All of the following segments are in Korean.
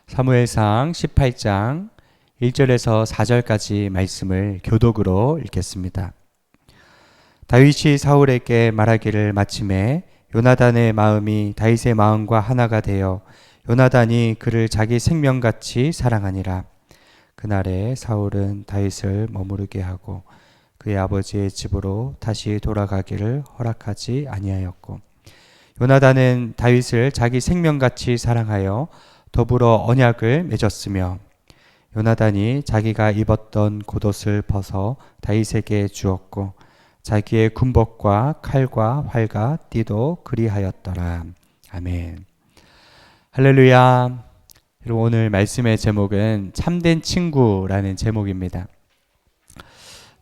사무엘상 18장 1절에서 4절까지 말씀을 교독으로 읽겠습니다. 다윗이 사울에게 말하기를 마침에 요나단의 마음이 다윗의 마음과 하나가 되어 요나단이 그를 자기 생명같이 사랑하니라. 그날에 사울은 다윗을 머무르게 하고 그의 아버지의 집으로 다시 돌아가기를 허락하지 아니하였고, 요나단은 다윗을 자기 생명같이 사랑하여 더불어 언약을 맺었으며, 요나단이 자기가 입었던 겉옷을 벗어 다윗에게 주었고 자기의 군복과 칼과 활과 띠도 그리하였더라. 아멘. 할렐루야. 여러분, 오늘 말씀의 제목은 참된 친구라는 제목입니다.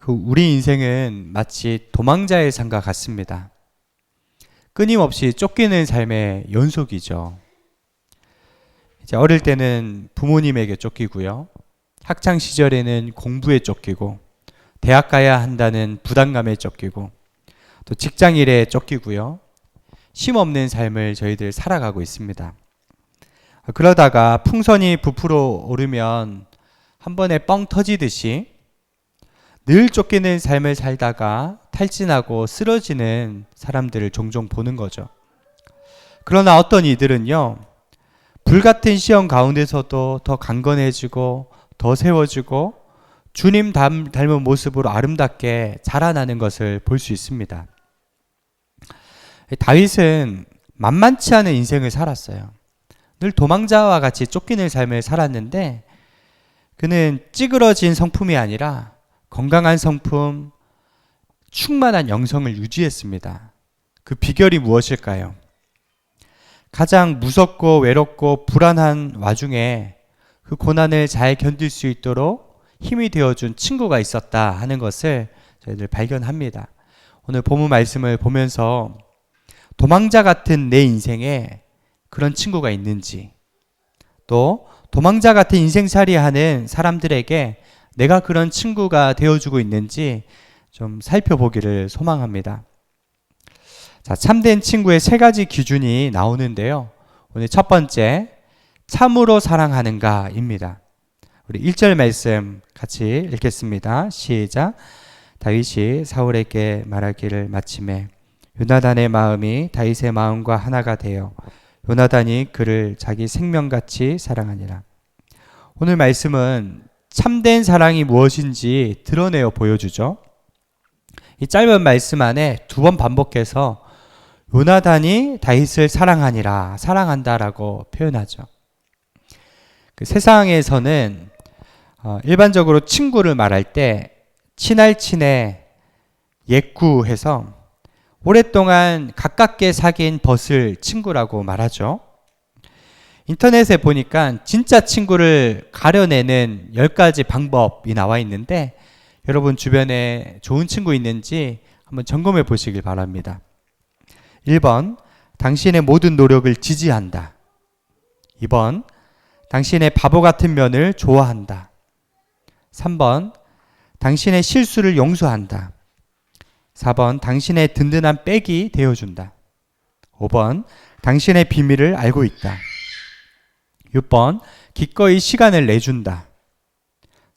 우리 인생은 마치 도망자의 삶과 같습니다. 끊임없이 쫓기는 삶의 연속이죠. 이제 어릴 때는 부모님에게 쫓기고요. 학창 시절에는 공부에 쫓기고, 대학 가야 한다는 부담감에 쫓기고, 또 직장 일에 쫓기고요. 쉼 없는 삶을 저희들 살아가고 있습니다. 그러다가 풍선이 부풀어 오르면 한 번에 뻥 터지듯이 늘 쫓기는 삶을 살다가 탈진하고 쓰러지는 사람들을 종종 보는 거죠. 그러나 어떤 이들은요, 불같은 시험 가운데서도 더 강건해지고 더 세워지고 주님 닮은 모습으로 아름답게 자라나는 것을 볼 수 있습니다. 다윗은 만만치 않은 인생을 살았어요. 늘 도망자와 같이 쫓기는 삶을 살았는데, 그는 찌그러진 성품이 아니라 건강한 성품, 충만한 영성을 유지했습니다. 그 비결이 무엇일까요? 가장 무섭고 외롭고 불안한 와중에 그 고난을 잘 견딜 수 있도록 힘이 되어준 친구가 있었다 하는 것을 저희들 발견합니다. 오늘 본문 말씀을 보면서 도망자 같은 내 인생에 그런 친구가 있는지, 또 도망자 같은 인생살이 하는 사람들에게 내가 그런 친구가 되어주고 있는지 좀 살펴보기를 소망합니다. 자, 참된 친구의 세 가지 기준이 나오는데요. 오늘 첫 번째, 참으로 사랑하는가입니다. 우리 1절 말씀 같이 읽겠습니다. 시작. 다윗이 사울에게 말하기를 마침에 요나단의 마음이 다윗의 마음과 하나가 되어 요나단이 그를 자기 생명같이 사랑하니라. 오늘 말씀은 참된 사랑이 무엇인지 드러내어 보여주죠. 이 짧은 말씀 안에 두 번 반복해서 요나단이 다윗을 사랑하니라, 사랑한다라고 표현하죠. 그 세상에서는 일반적으로 친구를 말할 때 친할 친해, 옛구해서 오랫동안 가깝게 사귄 벗을 친구라고 말하죠. 인터넷에 보니까 진짜 친구를 가려내는 10가지 방법이 나와 있는데, 여러분 주변에 좋은 친구 있는지 한번 점검해 보시길 바랍니다. 1번, 당신의 모든 노력을 지지한다. 2번, 당신의 바보 같은 면을 좋아한다. 3번, 당신의 실수를 용서한다. 4번, 당신의 든든한 백이 되어준다. 5번, 당신의 비밀을 알고 있다. 6번, 기꺼이 시간을 내준다.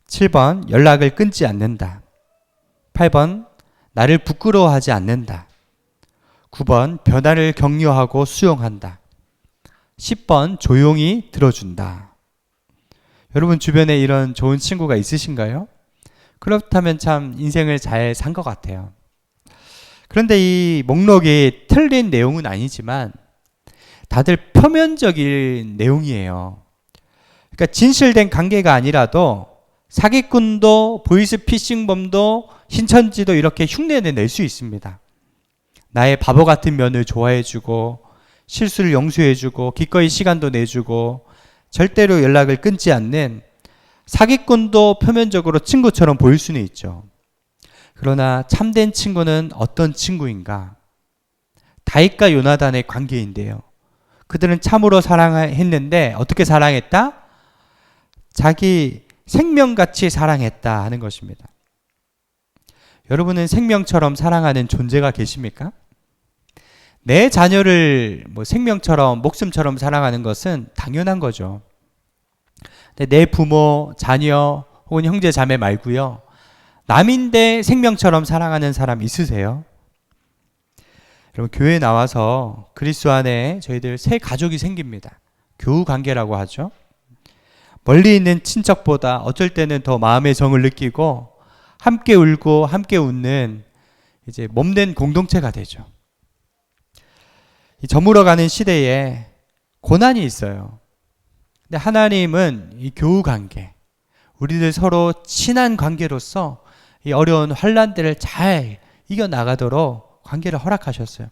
7번, 연락을 끊지 않는다. 8번, 나를 부끄러워하지 않는다. 9번, 변화를 격려하고 수용한다. 10번, 조용히 들어준다. 여러분 주변에 이런 좋은 친구가 있으신가요? 그렇다면 참 인생을 잘 산 것 같아요. 그런데 이 목록이 틀린 내용은 아니지만 다들 표면적인 내용이에요. 그러니까 진실된 관계가 아니라도 사기꾼도 보이스피싱범도 신천지도 이렇게 흉내를 낼 수 있습니다. 나의 바보 같은 면을 좋아해주고 실수를 용서해주고 기꺼이 시간도 내주고 절대로 연락을 끊지 않는 사기꾼도 표면적으로 친구처럼 보일 수는 있죠. 그러나 참된 친구는 어떤 친구인가? 다윗과 요나단의 관계인데요. 그들은 참으로 사랑했는데 어떻게 사랑했다? 자기 생명같이 사랑했다 하는 것입니다. 여러분은 생명처럼 사랑하는 존재가 계십니까? 내 자녀를 생명처럼 목숨처럼 사랑하는 것은 당연한 거죠. 근데 내 부모, 자녀 혹은 형제 자매 말고요. 남인데 생명처럼 사랑하는 사람 있으세요? 여러분 교회에 나와서 그리스도 안에 저희들 새 가족이 생깁니다. 교우 관계라고 하죠. 멀리 있는 친척보다 어쩔 때는 더 마음의 정을 느끼고 함께 울고 함께 웃는 이제 몸된 공동체가 되죠. 이 저물어가는 시대에 고난이 있어요. 근데 하나님은 이 교우 관계, 우리들 서로 친한 관계로서 이 어려운 환난들을 잘 이겨나가도록 관계를 허락하셨어요.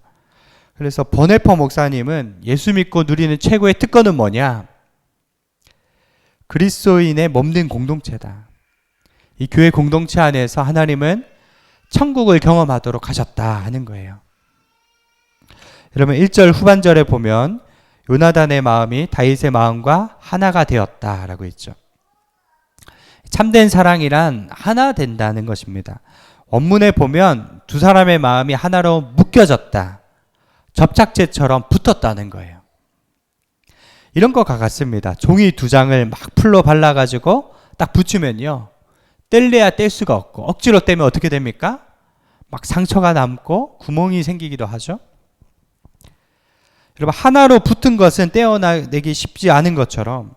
그래서 버네퍼 목사님은 예수 믿고 누리는 최고의 특권은 뭐냐? 그리스도인의 몸된 공동체다. 이 교회 공동체 안에서 하나님은 천국을 경험하도록 하셨다 하는 거예요. 여러분 1절 후반절에 보면 요나단의 마음이 다윗의 마음과 하나가 되었다라고 했죠. 참된 사랑이란 하나 된다는 것입니다. 원문에 보면 두 사람의 마음이 하나로 묶여졌다. 접착제처럼 붙었다는 거예요. 이런 것과 같습니다. 종이 두 장을 막 풀로 발라가지고 딱 붙이면요. 뗄래야 뗄 수가 없고 억지로 떼면 어떻게 됩니까? 막 상처가 남고 구멍이 생기기도 하죠. 여러분 하나로 붙은 것은 떼어내기 쉽지 않은 것처럼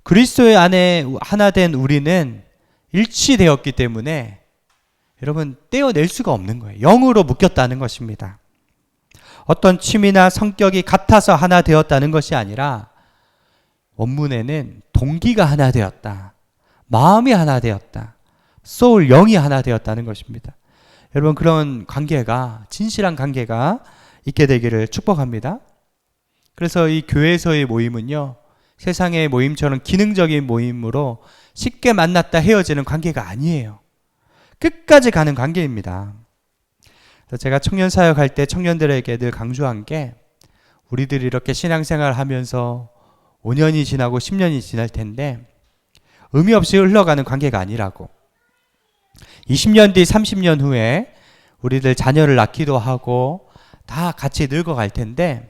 그리스도의 안에 하나 된 우리는 일치되었기 때문에 여러분 떼어낼 수가 없는 거예요. 영으로 묶였다는 것입니다. 어떤 취미나 성격이 같아서 하나 되었다는 것이 아니라 원문에는 동기가 하나 되었다. 마음이 하나 되었다. 소울, 영이 하나 되었다는 것입니다. 여러분 그런 관계가 진실한 관계가 있게 되기를 축복합니다. 그래서 이 교회에서의 모임은요. 세상의 모임처럼 기능적인 모임으로 쉽게 만났다 헤어지는 관계가 아니에요. 끝까지 가는 관계입니다. 제가 청년 사역할 때 청년들에게 늘 강조한 게 우리들이 이렇게 신앙생활 하면서 5년이 지나고 10년이 지날 텐데 의미 없이 흘러가는 관계가 아니라고. 20년 뒤 30년 후에 우리들 자녀를 낳기도 하고 다 같이 늙어갈 텐데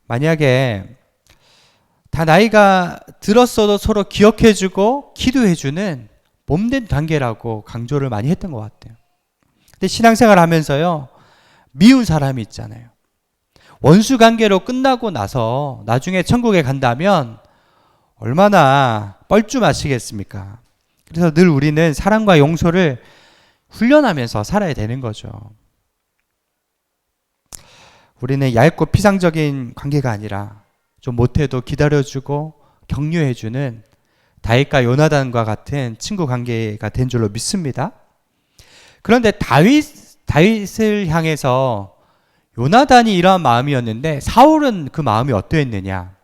만약에 다 나이가 들었어도 서로 기억해주고 기도해주는 몸된 관계라고 강조를 많이 했던 것 같아요. 근데 신앙생활 하면서요, 미운 사람이 있잖아요. 원수 관계로 끝나고 나서 나중에 천국에 간다면 얼마나 뻘쭘하시겠습니까? 그래서 늘 우리는 사랑과 용서를 훈련하면서 살아야 되는 거죠. 우리는 얇고 피상적인 관계가 아니라 좀 못해도 기다려주고 격려해주는 다윗과 요나단과 같은 친구 관계가 된 줄로 믿습니다. 그런데 다윗을 향해서 요나단이 이러한 마음이었는데 사울은 그 마음이 어떠했느냐?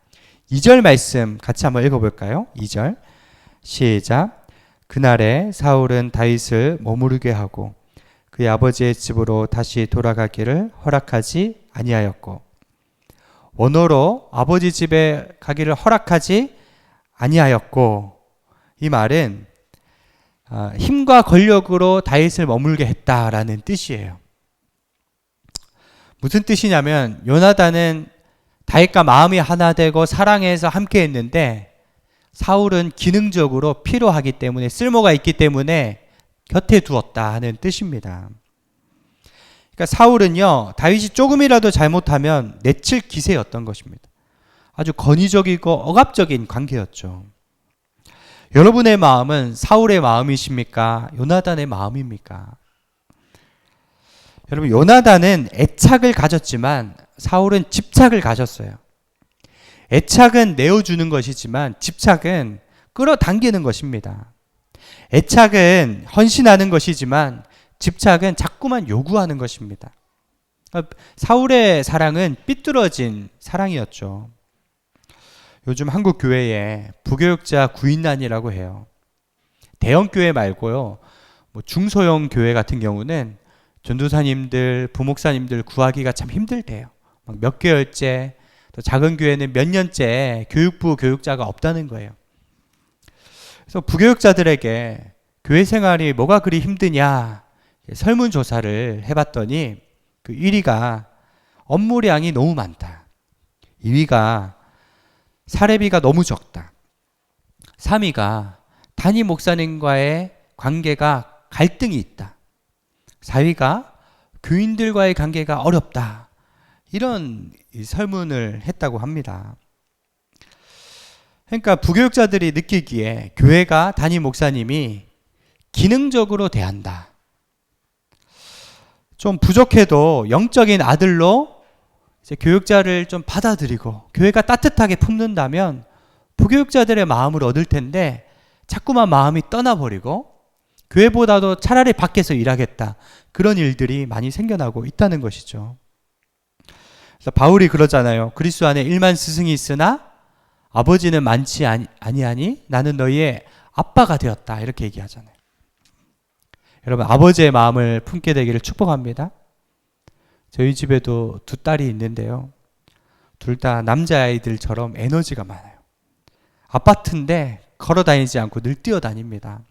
2절 말씀 같이 한번 읽어볼까요? 2절 시작. 그날에 사울은 다윗을 머무르게 하고 그의 아버지의 집으로 다시 돌아가기를 허락하지 아니하였고, 원어로 아버지 집에 가기를 허락하지 아니하였고, 이 말은 힘과 권력으로 다윗을 머물게 했다라는 뜻이에요. 무슨 뜻이냐면 요나단은 다윗과 마음이 하나 되고 사랑해서 함께 했는데 사울은 기능적으로 필요하기 때문에 쓸모가 있기 때문에 곁에 두었다 하는 뜻입니다. 그러니까 사울은요, 다윗이 조금이라도 잘못하면 내칠 기세였던 것입니다. 아주 권위적이고 억압적인 관계였죠. 여러분의 마음은 사울의 마음이십니까? 요나단의 마음입니까? 여러분, 요나단은 애착을 가졌지만 사울은 집착을 가졌어요. 애착은 내어주는 것이지만 집착은 끌어당기는 것입니다. 애착은 헌신하는 것이지만 집착은 자꾸만 요구하는 것입니다. 사울의 사랑은 삐뚤어진 사랑이었죠. 요즘 한국 교회에 부교육자 구인난이라고 해요. 대형 교회 말고요, 중소형 교회 같은 경우는 전도사님들, 부목사님들 구하기가 참 힘들대요. 몇 개월째, 또 작은 교회는 몇 년째 교육부 교육자가 없다는 거예요. 그래서 부교육자들에게 교회 생활이 뭐가 그리 힘드냐 설문조사를 해봤더니 그 1위가 업무량이 너무 많다, 2위가 사례비가 너무 적다, 3위가 담임 목사님과의 관계가 갈등이 있다. 4위가 교인들과의 관계가 어렵다. 이런 설문을 했다고 합니다. 그러니까 부교육자들이 느끼기에 교회가 담임 목사님이 기능적으로 대한다. 좀 부족해도 영적인 아들로 이제 교육자를 좀 받아들이고 교회가 따뜻하게 품는다면 부교육자들의 마음을 얻을 텐데 자꾸만 마음이 떠나버리고 교회보다도 차라리 밖에서 일하겠다. 그런 일들이 많이 생겨나고 있다는 것이죠. 그래서 바울이 그러잖아요. 그리스도 안에 1만 스승이 있으나 아버지는 많지 아니하니 나는 너희의 아빠가 되었다. 이렇게 얘기하잖아요. 여러분, 아버지의 마음을 품게 되기를 축복합니다. 저희 집에도 2딸이 있는데요. 둘 다 남자아이들처럼 에너지가 많아요. 아파트인데 걸어 다니지 않고 늘 뛰어다닙니다.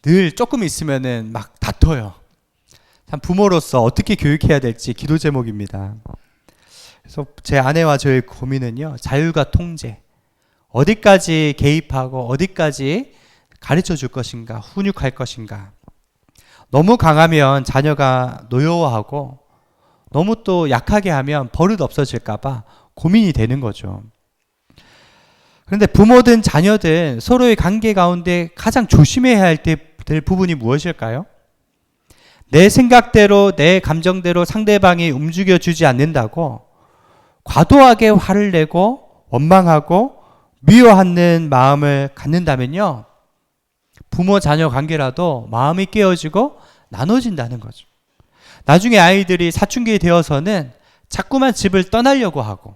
늘 조금 있으면은 막 다퉈요. 참 부모로서 어떻게 교육해야 될지 기도 제목입니다. 그래서 제 아내와 저의 고민은요, 자율과 통제. 어디까지 개입하고 어디까지 가르쳐 줄 것인가, 훈육할 것인가. 너무 강하면 자녀가 노여워하고 너무 또 약하게 하면 버릇 없어질까봐 고민이 되는 거죠. 그런데 부모든 자녀든 서로의 관계 가운데 가장 조심해야 할 될 부분이 무엇일까요? 내 생각대로 내 감정대로 상대방이 움직여주지 않는다고 과도하게 화를 내고 원망하고 미워하는 마음을 갖는다면요, 부모 자녀 관계라도 마음이 깨어지고 나눠진다는 거죠. 나중에 아이들이 사춘기 되어서는 자꾸만 집을 떠나려고 하고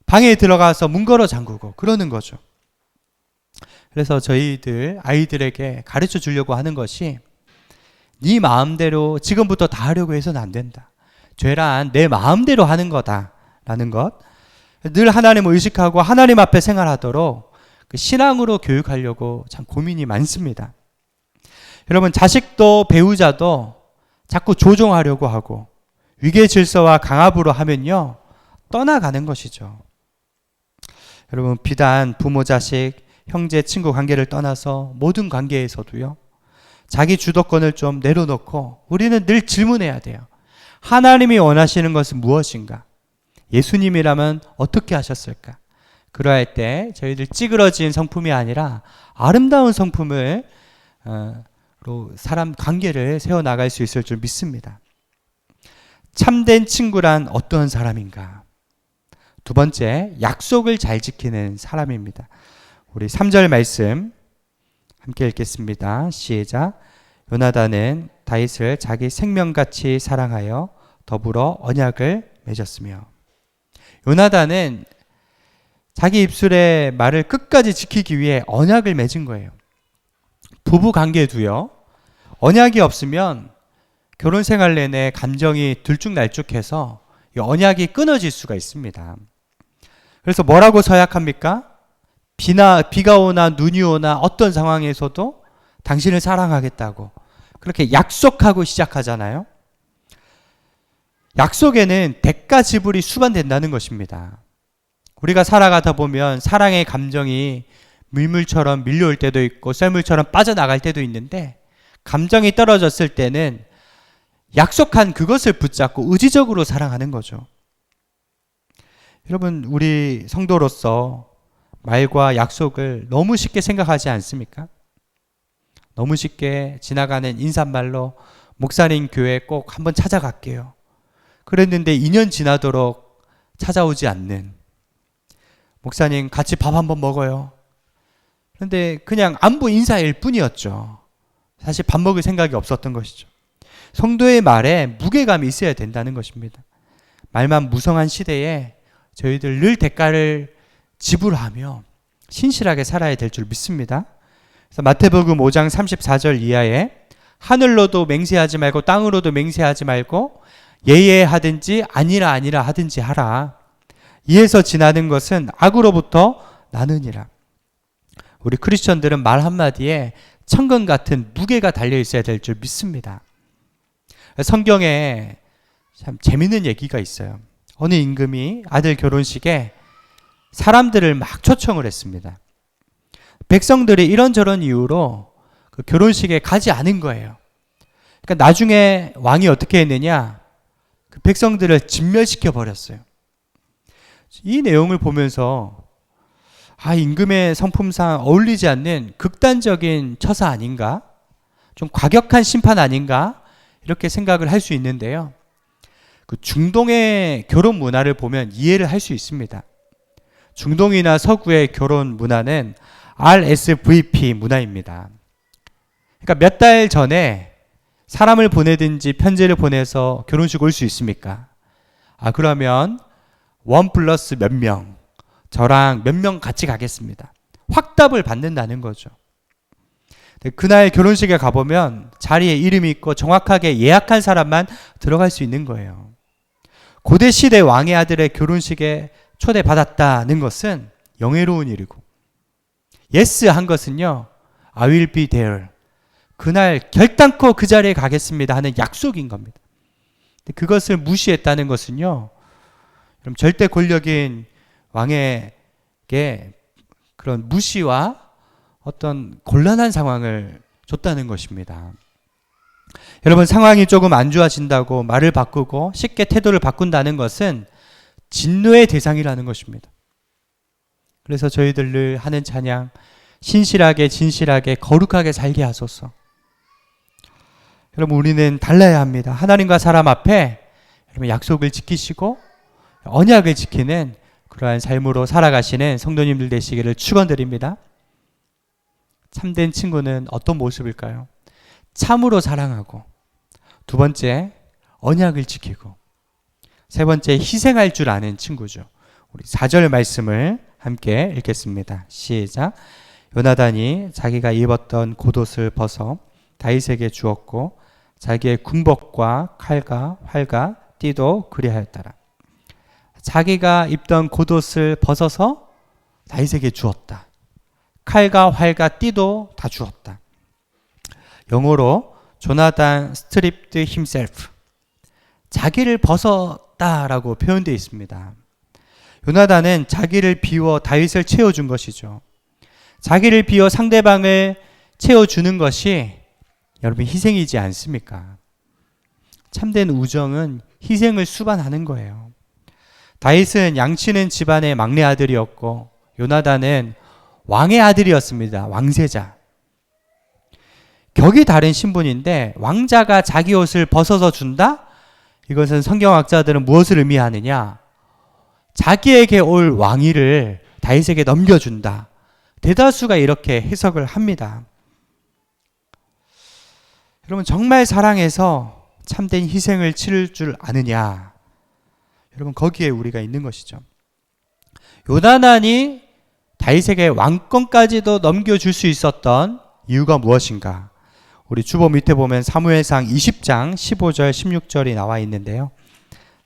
방에 들어가서 문 걸어 잠그고 그러는 거죠. 그래서 저희들 아이들에게 가르쳐 주려고 하는 것이, 네 마음대로 지금부터 다 하려고 해서는 안 된다. 죄란 내 마음대로 하는 거다라는 것, 늘 하나님을 의식하고 하나님 앞에 생활하도록 그 신앙으로 교육하려고 참 고민이 많습니다. 여러분, 자식도 배우자도 자꾸 조종하려고 하고 위계 질서와 강압으로 하면요, 떠나가는 것이죠. 여러분, 비단 부모, 자식, 형제, 친구 관계를 떠나서 모든 관계에서도요, 자기 주도권을 좀 내려놓고 우리는 늘 질문해야 돼요. 하나님이 원하시는 것은 무엇인가? 예수님이라면 어떻게 하셨을까? 그러할 때 저희들 찌그러진 성품이 아니라 아름다운 성품으로 사람 관계를 세워나갈 수 있을 줄 믿습니다. 참된 친구란 어떤 사람인가? 2번째, 약속을 잘 지키는 사람입니다. 우리 3절 말씀 함께 읽겠습니다. 시작. 요나단은 다윗을 자기 생명같이 사랑하여 더불어 언약을 맺었으며. 요나단은 자기 입술의 말을 끝까지 지키기 위해 언약을 맺은 거예요. 부부 관계도요, 언약이 없으면 결혼 생활 내내 감정이 들쭉날쭉해서 이 언약이 끊어질 수가 있습니다. 그래서 뭐라고 서약합니까? 비가 오나 눈이 오나 어떤 상황에서도 당신을 사랑하겠다고 그렇게 약속하고 시작하잖아요. 약속에는 대가 지불이 수반된다는 것입니다. 우리가 살아가다 보면 사랑의 감정이 밀물처럼 밀려올 때도 있고 썰물처럼 빠져나갈 때도 있는데, 감정이 떨어졌을 때는 약속한 그것을 붙잡고 의지적으로 사랑하는 거죠. 여러분, 우리 성도로서 말과 약속을 너무 쉽게 생각하지 않습니까? 너무 쉽게 지나가는 인사말로 목사님 교회 꼭 한번 찾아갈게요. 그랬는데 2년 지나도록 찾아오지 않는, 목사님 같이 밥 한번 먹어요. 그런데 그냥 안부 인사일 뿐이었죠. 사실 밥 먹을 생각이 없었던 것이죠. 성도의 말에 무게감이 있어야 된다는 것입니다. 말만 무성한 시대에 저희들 늘 대가를 지불하며 신실하게 살아야 될 줄 믿습니다. 그래서 마태복음 5장 34절 이하에 하늘로도 맹세하지 말고 땅으로도 맹세하지 말고 예예하든지 아니라 하든지 하라. 이에서 지나는 것은 악으로부터 나느니라. 우리 크리스천들은 말 한마디에 천근 같은 무게가 달려 있어야 될 줄 믿습니다. 성경에 참 재밌는 얘기가 있어요. 어느 임금이 아들 결혼식에 사람들을 막 초청을 했습니다. 백성들이 이런저런 이유로 그 결혼식에 가지 않은 거예요. 그러니까 나중에 왕이 어떻게 했느냐? 그 백성들을 진멸시켜 버렸어요. 이 내용을 보면서 임금의 성품상 어울리지 않는 극단적인 처사 아닌가? 좀 과격한 심판 아닌가? 이렇게 생각을 할 수 있는데요. 그 중동의 결혼 문화를 보면 이해를 할 수 있습니다. 중동이나 서구의 결혼 문화는 RSVP 문화입니다. 그러니까 몇 달 전에 사람을 보내든지 편지를 보내서 결혼식 올 수 있습니까? 그러면 1 플러스 몇 명, 저랑 몇 명 같이 가겠습니다. 확답을 받는다는 거죠. 그날 결혼식에 가보면 자리에 이름이 있고 정확하게 예약한 사람만 들어갈 수 있는 거예요. 고대 시대 왕의 아들의 결혼식에 초대받았다는 것은 영예로운 일이고, yes 한 것은요, I will be there. 그날 결단코 그 자리에 가겠습니다 하는 약속인 겁니다. 그것을 무시했다는 것은요, 그럼 절대 권력인 왕에게 그런 무시와 어떤 곤란한 상황을 줬다는 것입니다. 여러분, 상황이 조금 안 좋아진다고 말을 바꾸고 쉽게 태도를 바꾼다는 것은 진노의 대상이라는 것입니다. 그래서 저희들 늘 하는 찬양, 신실하게 진실하게 거룩하게 살게 하소서. 여러분, 우리는 달라야 합니다. 하나님과 사람 앞에 여러분 약속을 지키시고 언약을 지키는 그러한 삶으로 살아가시는 성도님들 되시기를 축원드립니다. 참된 친구는 어떤 모습일까요? 참으로 사랑하고, 두 번째 언약을 지키고, 세 번째 희생할 줄 아는 친구죠. 우리 4절 말씀을 함께 읽겠습니다. 시작. 요나단이 자기가 입었던 겉옷을 벗어 다윗에게 주었고 자기의 군복과 칼과 활과 띠도 그리하였더라. 자기가 입던 겉옷을 벗어서 다윗에게 주었다. 칼과 활과 띠도 다 주었다. 영어로 조나단 stripped himself, 자기를 벗었다라고 표현되어 있습니다. 요나단은 자기를 비워 다윗을 채워준 것이죠. 자기를 비워 상대방을 채워주는 것이 여러분 희생이지 않습니까? 참된 우정은 희생을 수반하는 거예요. 다윗은 양치는 집안의 막내 아들이었고 요나단은 왕의 아들이었습니다. 왕세자. 격이 다른 신분인데 왕자가 자기 옷을 벗어서 준다? 이것은 성경학자들은 무엇을 의미하느냐? 자기에게 올 왕위를 다윗에게 넘겨준다. 대다수가 이렇게 해석을 합니다. 여러분, 정말 사랑해서 참된 희생을 치를 줄 아느냐? 여러분, 거기에 우리가 있는 것이죠. 요나단이 다윗에게 왕권까지도 넘겨줄 수 있었던 이유가 무엇인가? 우리 주보 밑에 보면 사무엘상 20장 15절 16절이 나와 있는데요.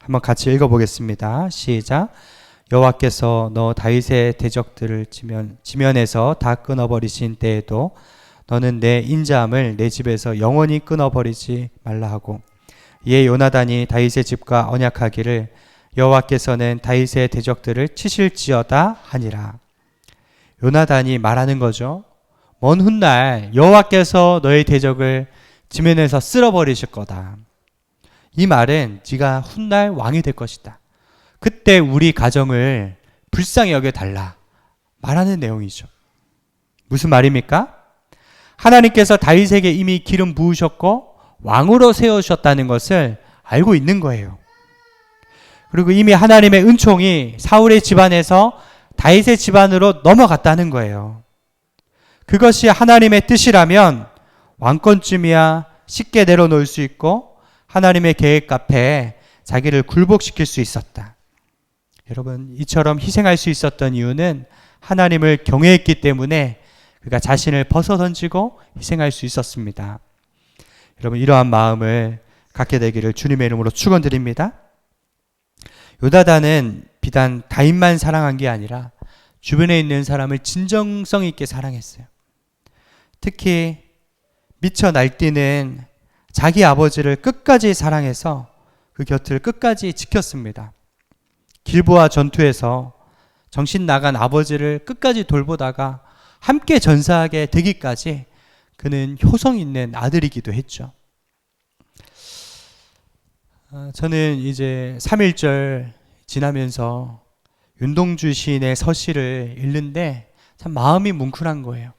한번 같이 읽어보겠습니다. 시작. 여호와께서 너 다윗의 대적들을 지면에서 다 끊어버리신 때에도 너는 내 인자함을 내 집에서 영원히 끊어버리지 말라 하고, 이에 요나단이 다윗의 집과 언약하기를 여호와께서는 다윗의 대적들을 치실지어다 하니라. 요나단이 말하는 거죠. 먼 훗날 여호와께서 너의 대적을 지면에서 쓸어버리실 거다. 이 말은 네가 훗날 왕이 될 것이다. 그때 우리 가정을 불쌍히 여겨달라 말하는 내용이죠. 무슨 말입니까? 하나님께서 다윗에게 이미 기름 부으셨고 왕으로 세우셨다는 것을 알고 있는 거예요. 그리고 이미 하나님의 은총이 사울의 집안에서 다윗의 집안으로 넘어갔다는 거예요. 그것이 하나님의 뜻이라면 왕권쯤이야 쉽게 내려놓을 수 있고 하나님의 계획 앞에 자기를 굴복시킬 수 있었다. 여러분, 이처럼 희생할 수 있었던 이유는 하나님을 경외했기 때문에 그가 자신을 벗어던지고 희생할 수 있었습니다. 여러분, 이러한 마음을 갖게 되기를 주님의 이름으로 축원드립니다. 요나단은 비단 다윗만 사랑한 게 아니라 주변에 있는 사람을 진정성 있게 사랑했어요. 특히 미쳐 날뛰는 자기 아버지를 끝까지 사랑해서 그 곁을 끝까지 지켰습니다. 길보아 전투에서 정신 나간 아버지를 끝까지 돌보다가 함께 전사하게 되기까지 그는 효성 있는 아들이기도 했죠. 저는 이제 3.1절 지나면서 윤동주 시인의 서시를 읽는데 참 마음이 뭉클한 거예요.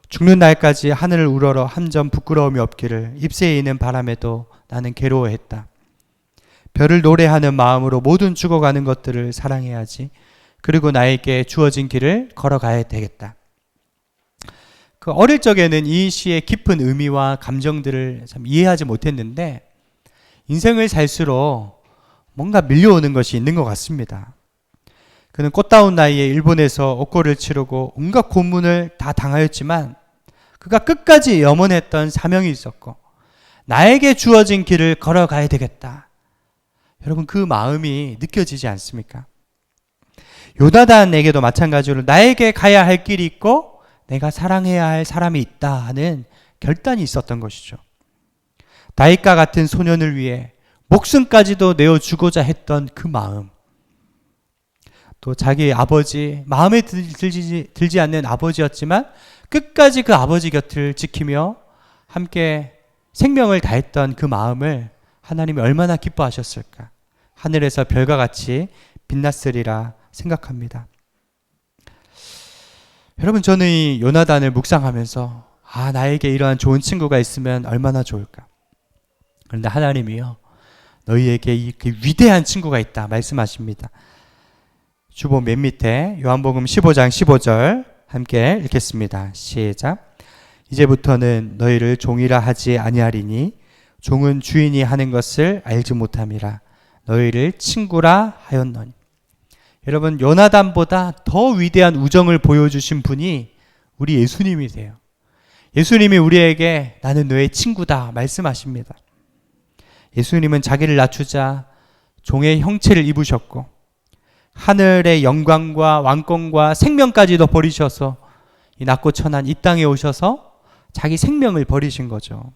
죽는 날까지 하늘을 우러러 한 점 부끄러움이 없기를 잎새에 있는 바람에도 나는 괴로워했다. 별을 노래하는 마음으로 모든 죽어가는 것들을 사랑해야지. 그리고 나에게 주어진 길을 걸어가야 되겠다. 그 어릴 적에는 이 시의 깊은 의미와 감정들을 참 이해하지 못했는데 인생을 살수록 뭔가 밀려오는 것이 있는 것 같습니다. 그는 꽃다운 나이에 일본에서 옥고를 치르고 온갖 고문을 다 당하였지만 그가 끝까지 염원했던 사명이 있었고 나에게 주어진 길을 걸어가야 되겠다. 여러분 그 마음이 느껴지지 않습니까? 요나단에게도 마찬가지로 나에게 가야 할 길이 있고 내가 사랑해야 할 사람이 있다 하는 결단이 있었던 것이죠. 다윗과 같은 소년을 위해 목숨까지도 내어주고자 했던 그 마음, 또 자기 아버지, 마음에 들지 않는 아버지였지만 끝까지 그 아버지 곁을 지키며 함께 생명을 다했던 그 마음을 하나님이 얼마나 기뻐하셨을까. 하늘에서 별과 같이 빛났으리라 생각합니다. 여러분 저는 이 요나단을 묵상하면서 나에게 이러한 좋은 친구가 있으면 얼마나 좋을까. 그런데 하나님이요 너희에게 이 위대한 친구가 있다 말씀하십니다. 주보 맨 밑에 요한복음 15장 15절 함께 읽겠습니다. 시작. 이제부터는 너희를 종이라 하지 아니하리니 종은 주인이 하는 것을 알지 못함이라 너희를 친구라 하였노니. 여러분 요나단보다 더 위대한 우정을 보여주신 분이 우리 예수님이세요. 예수님이 우리에게 나는 너의 친구다 말씀하십니다. 예수님은 자기를 낮추자 종의 형체를 입으셨고 하늘의 영광과 왕권과 생명까지도 버리셔서 이 낮고 천한 이 땅에 오셔서 자기 생명을 버리신 거죠.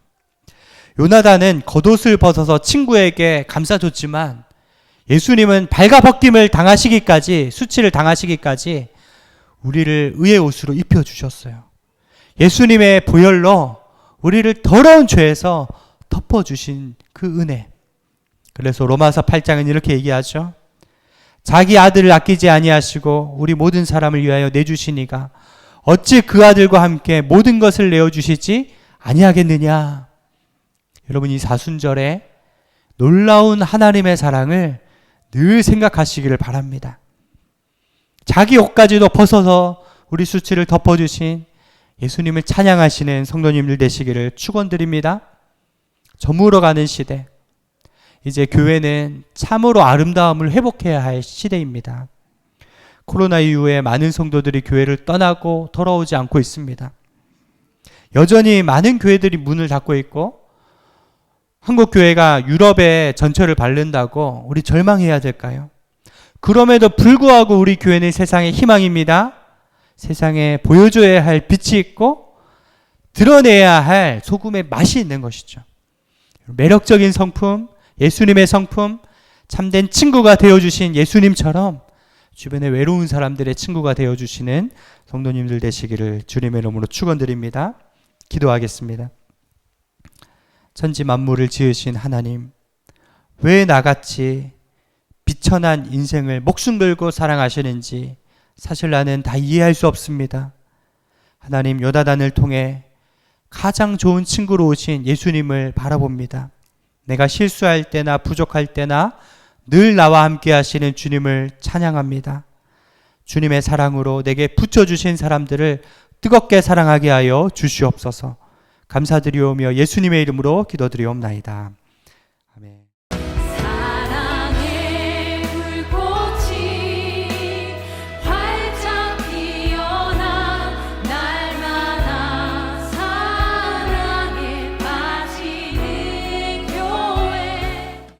요나단은 겉옷을 벗어서 친구에게 감싸줬지만 예수님은 발가벗김을 당하시기까지, 수치를 당하시기까지 우리를 의의 옷으로 입혀주셨어요. 예수님의 보혈로 우리를 더러운 죄에서 덮어주신 그 은혜. 그래서 로마서 8장은 이렇게 얘기하죠. 자기 아들을 아끼지 아니하시고 우리 모든 사람을 위하여 내주시니가 어찌 그 아들과 함께 모든 것을 내어주시지 아니하겠느냐. 여러분 이 사순절에 놀라운 하나님의 사랑을 늘 생각하시기를 바랍니다. 자기 옷까지도 벗어서 우리 수치를 덮어주신 예수님을 찬양하시는 성도님들 되시기를 축원드립니다. 저물어가는 시대, 이제 교회는 참으로 아름다움을 회복해야 할 시대입니다. 코로나 이후에 많은 성도들이 교회를 떠나고 돌아오지 않고 있습니다. 여전히 많은 교회들이 문을 닫고 있고 한국 교회가 유럽의 전철을 밟는다고 우리 절망해야 될까요? 그럼에도 불구하고 우리 교회는 세상의 희망입니다. 세상에 보여줘야 할 빛이 있고 드러내야 할 소금의 맛이 있는 것이죠. 매력적인 성품, 예수님의 성품, 참된 친구가 되어주신 예수님처럼 주변에 외로운 사람들의 친구가 되어주시는 성도님들 되시기를 주님의 이름으로 축원드립니다. 기도하겠습니다. 천지 만물을 지으신 하나님, 왜 나같이 비천한 인생을 목숨 걸고 사랑하시는지 사실 나는 다 이해할 수 없습니다. 하나님, 요나단을 통해 가장 좋은 친구로 오신 예수님을 바라봅니다. 내가 실수할 때나 부족할 때나 늘 나와 함께 하시는 주님을 찬양합니다. 주님의 사랑으로 내게 붙여주신 사람들을 뜨겁게 사랑하게 하여 주시옵소서. 감사드리오며 예수님의 이름으로 기도드리옵나이다.